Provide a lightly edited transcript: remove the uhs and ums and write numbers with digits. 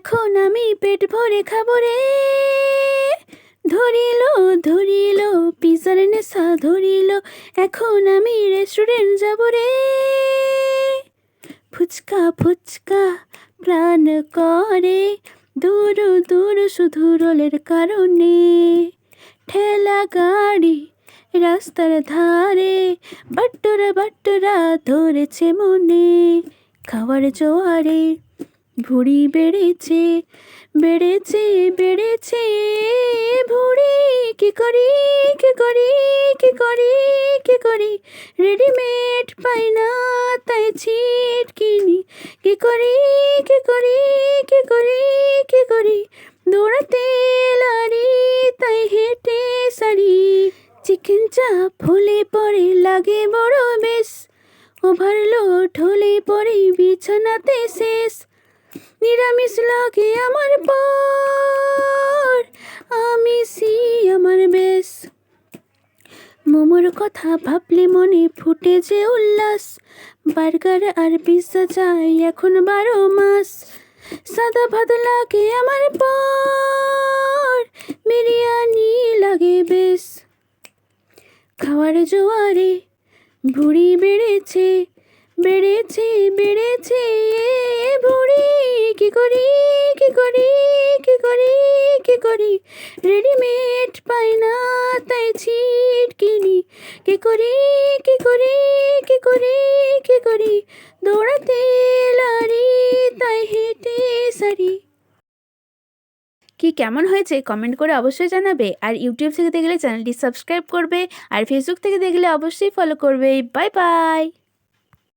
এখন আমি পেট ভরে খাবো রে, ধরিল ধরিল পিজার নেশা ধরিল, এখন আমি রেস্টুরেন্ট যাব রে। ফুচকা ফুচকা প্রাণ করে দূর দূর শুধু রোলের কারণে, ঠেলা গাড়ি রাস্তার ধারে বাট্টরা বাট্টরা ধরেছে মনে, খাওয়ার জোয়ারে ভুঁড়ি বেড়েছে বেড়েছে বেড়েছে ভুঁড়ি, কি করি কি করি কি করি কি করি, রেডিমেড পাই না তাই ছিট কিনি, কি করি কি করি কি করি কি করি, দৌড়াতে লারি তাই হেঁটে সারি, চিকেন চাপ হলে পরে লাগে বড় বেশ, ওভারলোড হলে পরে বিছানাতে শেষ, নিরামিষ লাগে আমার পর আমি আমার বেশ, মোমোর কথা ভাবলে মনে ফুটে যে উল্লাস, বার্গার আর পিৎজা চাই এখন 12 মাস, সাদা ভাত লাগে আমার পর বিরিয়ানি লাগে বেশ, খাওয়ার জোয়ারে ভুঁড়ি বেড়েছে বেড়েছে বেড়েছে ভুঁড়ি, কি করি কি করি কি করি কি করি, রেডিমেড পাই না তাই ছিট কিনি, কি করি কি করি কি করি কি করি, দৌড়াতে লারি তাই হেঁটে সারি। কি কেমন হয়েছে কমেন্ট করে অবশ্যই জানাবে, আর ইউটিউব থেকে দেখলে চ্যানেলটি সাবস্ক্রাইব করবে, আর ফেসবুক থেকে দেখলে অবশ্যই ফলো করবে। Bye bye.